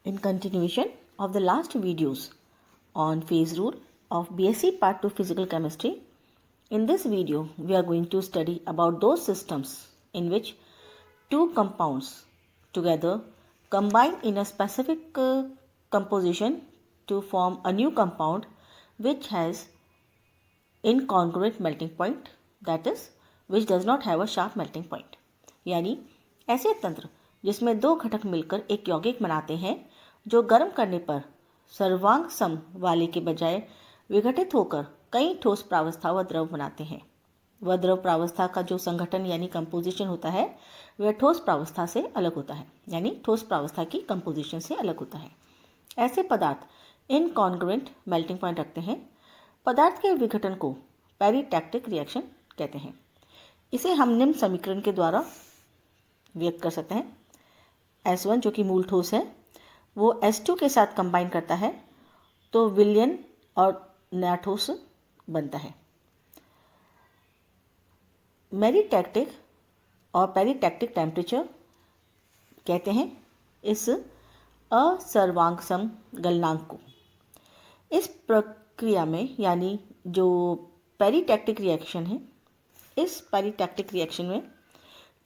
In continuation of the last videos on phase rule of BSc Part 2 Physical Chemistry, in this video we are going to study about those systems in which two compounds together combine in a specific composition to form a new compound which has incongruent melting point, that is, which does not have a sharp melting point. यानी ऐसे तंत्र जिसमें दो घटक मिलकर एक यौगिक बनाते हैं जो गर्म करने पर सर्वांग सम वाले के बजाय विघटित होकर कई ठोस प्रावस्था व द्रव बनाते हैं। वह द्रव प्रावस्था का जो संगठन यानी कंपोजिशन होता है वह ठोस प्रावस्था से अलग होता है, यानी ठोस प्रावस्था की कंपोजिशन से अलग होता है। ऐसे पदार्थ इनकॉन्ग्रुएंट मेल्टिंग पॉइंट रखते हैं। पदार्थ के विघटन को पेरिटैक्टिक रिएक्शन कहते हैं। इसे हम निम्न समीकरण के द्वारा व्यक्त कर सकते हैं। S1 जो कि मूल ठोस है वो S2 के साथ कंबाइन करता है तो विलयन और नया ठोस बनता है। मेरिटैक्टिक और पेरिटैक्टिक टेम्परेचर कहते हैं इस असर्वांगसम गलनांक को। इस प्रक्रिया में यानी जो पेरिटैक्टिक रिएक्शन है, इस पेरिटैक्टिक रिएक्शन में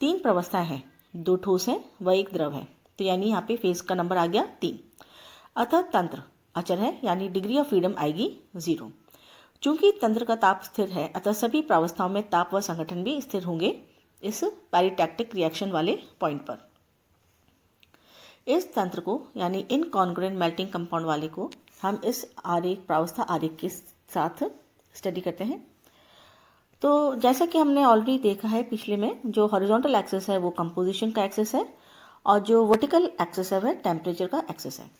तीन प्रावस्थाएं हैं, दो ठोस हैं व एक द्रव है, तो यानी यहाँ पे फेज का नंबर आ गया 3। अतः तंत्र अचर है यानी डिग्री ऑफ फ्रीडम आएगी 0। चूंकि तंत्र का ताप स्थिर है अतः सभी प्रावस्थाओं में ताप व संगठन भी स्थिर होंगे इस पेरिटैक्टिक रिएक्शन वाले पॉइंट पर। इस तंत्र को यानी इनकॉन्ग्रुएंट मेल्टिंग कंपाउंड वाले को हम इस आरेख प्रावस्था आरेख के साथ स्टडी करते हैं। तो जैसा कि हमने ऑलरेडी देखा है पिछले में, जो हॉरिजॉन्टल एक्सिस है वो कंपोजिशन का एक्सिस है और जो वर्टिकल एक्सिस है वह टेम्परेचर का एक्सिस है।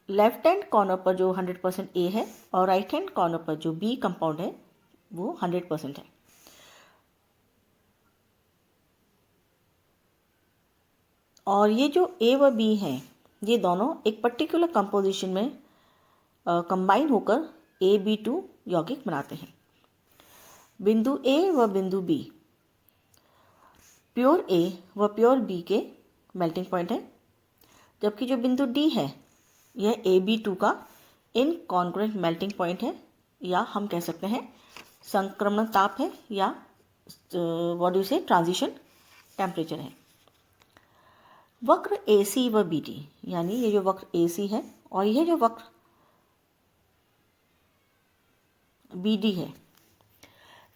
लेफ्ट हैंड कॉर्नर पर जो 100% ए है और राइट हैंड कॉर्नर पर जो बी कंपाउंड है वो 100% है। और ये जो ए व बी हैं ये दोनों एक पर्टिकुलर कंपोजिशन में कंबाइन होकर AB2 यौगिक बनाते हैं। बिंदु ए व बिंदु बी प्योर ए व प्योर बी के मेल्टिंग पॉइंट है, जबकि जो बिंदु डी है यह AB2 का इनकॉन्ग्रुएंट मेल्टिंग पॉइंट है, या हम कह सकते हैं संक्रमण ताप है, या व्हाट डू से ट्रांजिशन टेम्परेचर है। वक्र AC व BD यानी ये जो वक्र AC है और यह जो वक्र BD है,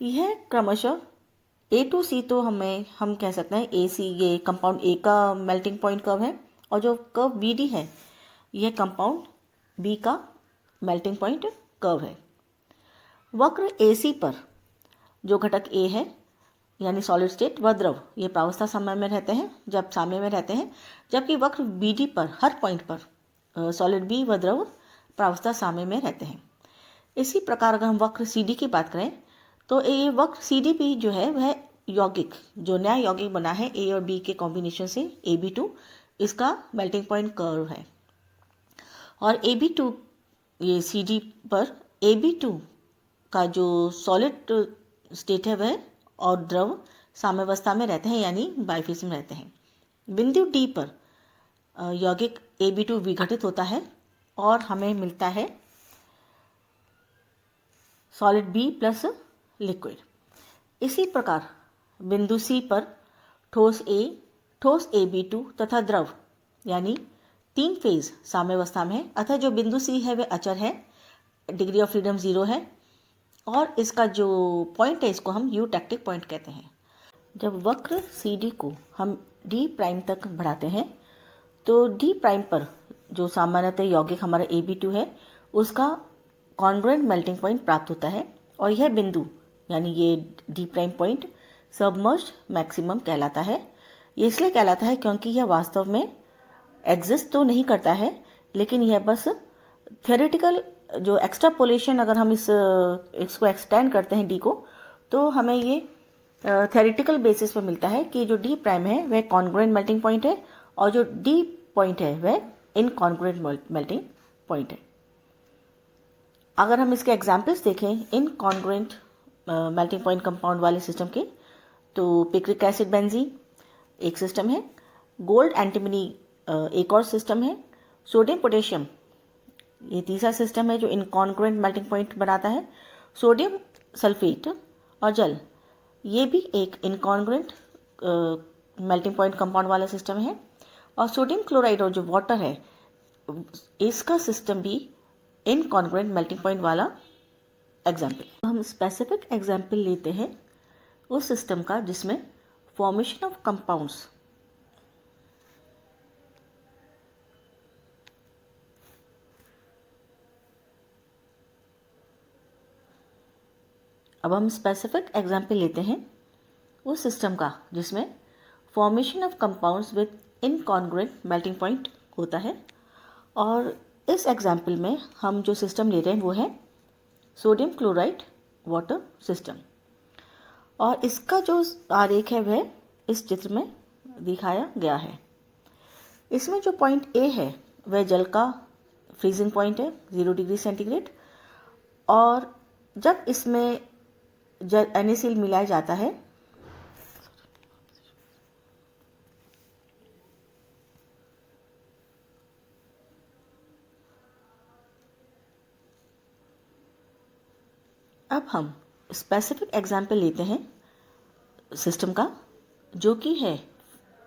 यह क्रमशः A to C तो हम कह सकते हैं AC ये कंपाउंड A का मेल्टिंग पॉइंट कर्व है, और जो कर्व BD है यह कंपाउंड B का मेल्टिंग पॉइंट कर्व है। वक्र AC पर जो घटक A है यानी सॉलिड स्टेट व द्रव ये प्रावस्था समय में रहते हैं, जब साम्य में रहते हैं, जबकि वक्र BD पर हर पॉइंट पर सॉलिड B व द्रव प्रावस्था साम्य में रहते हैं। इसी प्रकार अगर हम वक्र CD की बात करें तो ये वक्र CD भी जो है वह यौगिक जो नया यौगिक बना है A और B के कॉम्बिनेशन से AB2, इसका मेल्टिंग पॉइंट कर्व है। और AB2 ये CD पर AB2 का जो सॉलिड स्टेट है वह और द्रव साम्यावस्था में रहते हैं यानी बाइफेज में रहते हैं। बिंदु D पर यौगिक AB2 विघटित होता है और हमें मिलता है सॉलिड B प्लस लिक्विड। इसी प्रकार बिंदु C पर ठोस A, ठोस AB2 तथा द्रव यानी तीन फेज साम्यावस्था में है, अतः जो बिंदु C है वह अचर है, डिग्री ऑफ फ्रीडम 0 है, और इसका जो पॉइंट है इसको हम यूटैक्टिक पॉइंट कहते हैं। जब वक्र CD को हम D प्राइम तक बढ़ाते हैं तो D प्राइम पर जो सामान्यतः यौगिक हमारा AB2 है उसका कॉन्ग्रुएंट मेल्टिंग पॉइंट प्राप्त होता है, और यह बिंदु यानी ये D prime point submerged maximum कहलाता है। ये इसलिए कहलाता है क्योंकि यह वास्तव में एग्जिस्ट तो नहीं करता है, लेकिन यह बस थियोरेटिकल जो एक्सट्रापोलेशन अगर हम इसको एक्सटेंड करते हैं D को, तो हमें ये थियोरेटिकल बेसिस पर मिलता है कि जो D प्राइम है वह कॉन्ग्रुएंट मेल्टिंग पॉइंट है और जो D पॉइंट है वह इनकॉन्ग्रुएंट मेल्टिंग पॉइंट है। अगर हम इसके एग्जाम्पल्स देखें इनकॉन्ग्रुएंट मेल्टिंग पॉइंट कंपाउंड वाले सिस्टम के, तो पिक्रिक एसिड बेंजीन एक सिस्टम है, गोल्ड एंटीमनी एक और सिस्टम है, सोडियम पोटेशियम, ये तीसरा सिस्टम है जो इनकॉन्ग्रुएंट मेल्टिंग पॉइंट बनाता है। सोडियम सल्फेट और जल, ये भी एक इनकॉन्ग्रुएंट मेल्टिंग पॉइंट कंपाउंड वाला सिस्टम है। और सोडियम क्लोराइड और जो वाटर है, इसका सिस्टम भी इनकॉन्ग्रुएंट मेल्टिंग पॉइंट वाला एग्जाम्पल। हम स्पेसिफिक एग्जाम्पल लेते हैं उस सिस्टम का जिसमें फॉर्मेशन ऑफ कंपाउंड्स अब हम स्पेसिफिक एग्जाम्पल लेते हैं उस सिस्टम का जिसमें formation of compounds with incongruent melting point होता है। और इस एग्जाम्पल में हम जो सिस्टम ले रहे हैं वो है सोडियम क्लोराइड वाटर सिस्टम। और इसका जो आरेख है वह इस चित्र में दिखाया गया है। इसमें जो पॉइंट ए है वह जल का फ्रीजिंग पॉइंट है 0 डिग्री सेंटीग्रेड। और जब इसमें जल NaCl मिलाया जाता है अब हम स्पेसिफिक एग्जाम्पल लेते हैं सिस्टम का जो कि है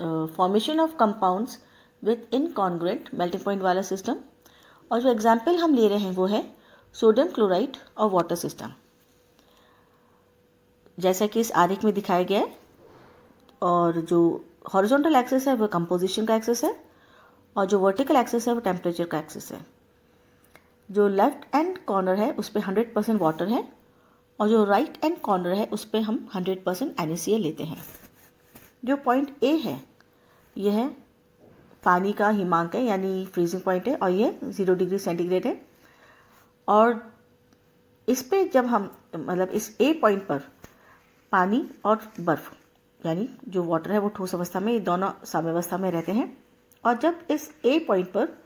formation of compounds with incongruent melting point वाला सिस्टम। और जो एग्जाम्पल हम ले रहे हैं वो है सोडियम क्लोराइड और वाटर सिस्टम। जैसा कि इस आरेख में दिखाया गया है, और जो हॉरिजॉन्टल एक्सिस है वो कंपोजिशन का एक्सिस है और जो वर्टिकल एक्सिस है वो टेम्परेचर का एक्सिस है। जो लेफ्ट एंड कॉर्नर है उस पर 100% वाटर है और जो राइट एंड कॉर्नर है उस पर हम 100% NaCl लेते हैं। जो पॉइंट ए है यह पानी का हिमांक है यानी फ्रीजिंग पॉइंट है और यह 0 डिग्री सेंटीग्रेड है। और इस पे जब हम मतलब इस ए पॉइंट पर पानी और बर्फ़ यानी जो वाटर है वो ठोस अवस्था में, ये दोनों साम्यावस्था में रहते हैं। और जब इस ए पॉइंट पर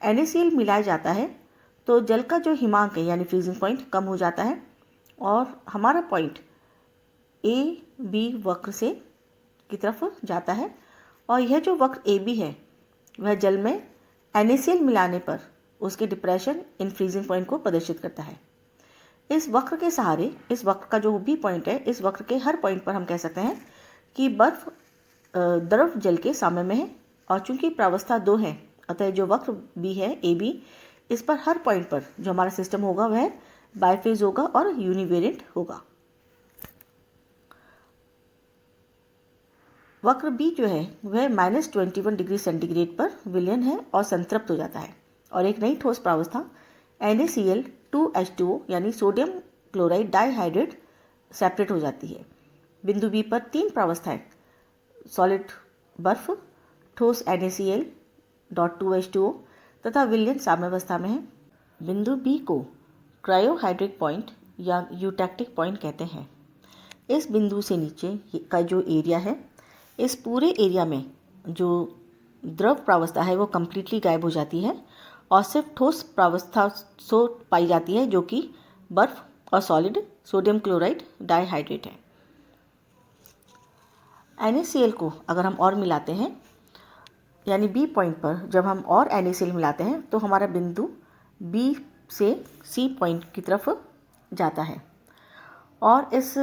NaCl मिलाया जाता है तो जल का जो हिमांक है यानी फ्रीजिंग पॉइंट कम हो जाता है और हमारा पॉइंट AB वक्र से की तरफ जाता है। और यह जो वक्र AB है वह जल में NaCl मिलाने पर उसके डिप्रेशन इन फ्रीजिंग पॉइंट को प्रदर्शित करता है। इस वक्र के सहारे, इस वक्र का जो B पॉइंट है, इस वक्र के हर पॉइंट पर हम कह सकते हैं कि बर्फ द्रव जल के साम्य में है। और चूंकि प्रावस्था 2 है अतः जो वक्र B है AB, इस पर हर पॉइंट पर जो हमारा सिस्टम होगा वह बाइफेज होगा और यूनिवेरिएंट होगा। वक्र B जो है वह -21 डिग्री सेंटीग्रेड पर विलयन है और संतृप्त हो जाता है और एक नई ठोस प्रावस्था NaCl2H2O यानी सोडियम क्लोराइड डाइहाइड्रेट सेपरेट हो जाती है। बिंदु B पर 3 प्रावस्थाएं सॉलिड बर्फ, ठोस NaCl.2H2O तथा विलयन साम्यावस्था में है। बिंदु B को क्रायोहाइड्रिक पॉइंट या यूटैक्टिक पॉइंट कहते हैं। इस बिंदु से नीचे का जो एरिया है, इस पूरे एरिया में जो द्रव प्रावस्था है वो कम्प्लीटली गायब हो जाती है और सिर्फ ठोस प्रावस्था सो पाई जाती है जो कि बर्फ और सॉलिड सोडियम क्लोराइड डाइहाइड्रेट है। NaCl को अगर हम और मिलाते हैं यानी B पॉइंट पर जब हम और NaCl मिलाते हैं तो हमारा बिंदु B से C पॉइंट की तरफ जाता है। और इस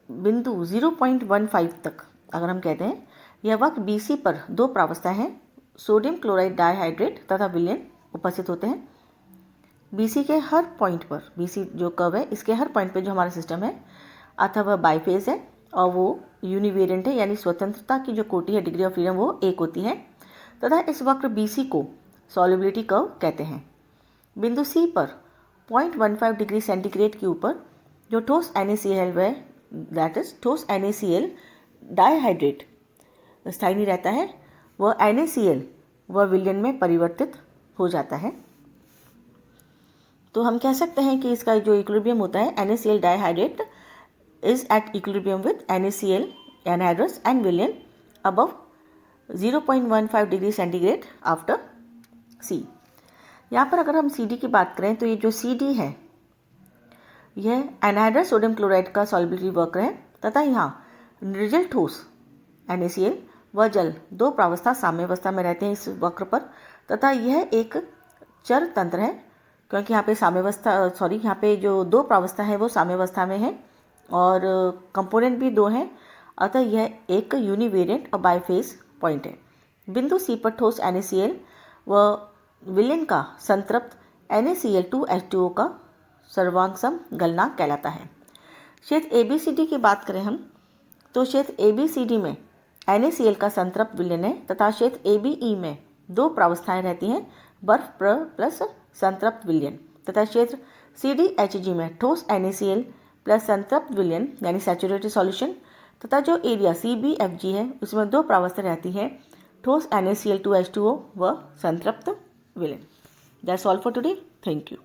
बिंदु 0.15 तक अगर हम कहते हैं, यह वक्त BC पर 2 प्रावस्थाएं हैं, सोडियम क्लोराइड डाइहाइड्रेट तथा विलयन उपस्थित होते हैं। BC के हर पॉइंट पर, BC जो कर्व है इसके हर पॉइंट पर जो हमारा सिस्टम है अथवा बाइफेज है और वो यूनिवेरिएंट है यानी स्वतंत्रता की जो कोटि है, डिग्री ऑफ फ्रीडम, वो 1 होती है तथा इस वक्र BC को सॉल्युबिलिटी कर्व कहते हैं। बिंदु C पर 0.15 डिग्री सेंटीग्रेड के ऊपर जो ठोस NaCl है, दैट इज ठोस NaCl डाइहाइड्रेट स्थायी नहीं रहता है, वह NaCl वह विलयन में परिवर्तित हो जाता है। तो हम कह सकते हैं कि इसका जो इक्विलिब्रियम होता है NaCl dihydrate is at equilibrium with NaCl anhydrous and विलयन above 0.15 degree centigrade after C। यहाँ पर अगर हम CD की बात करें तो ये जो CD है यह एनहाइड्रस सोडियम क्लोराइड का सॉल्युबिलिटी वक्र है तथा यहाँ निर्जल ठोस NaCl व जल दो प्रावस्था साम्यावस्था में रहते हैं इस वक्र पर, तथा यह एक चर तंत्र है क्योंकि यहाँ पे यहाँ पे जो दो प्रावस्था है वो साम्यावस्था में है और कंपोनेंट भी दो हैं, अतः यह एक यूनिवेरिएंट और बाइफेज पॉइंट है। बिंदु सी पर ठोस NaCl व विलयन का संतृप्त NaCl2H2O का सर्वांगसम गलनांक कहलाता है। क्षेत्र ABCD की बात करें हम तो क्षेत्र ABCD में NaCl का संतृप्त विलयन है तथा क्षेत्र ABE में दो प्रावस्थाएं रहती हैं, बर्फ प्लस संतृप्त विलयन, तथा क्षेत्र CDHG में ठोस NaCl प्लस संतृप्त विलयन यानी सैचुरेटेड सॉल्यूशन, तथा जो एरिया CBFG है उसमें दो प्रावस्थाएं रहती हैं, ठोस NaCl2H2O व संतृप्त विलयन। That's all for today. Thank you.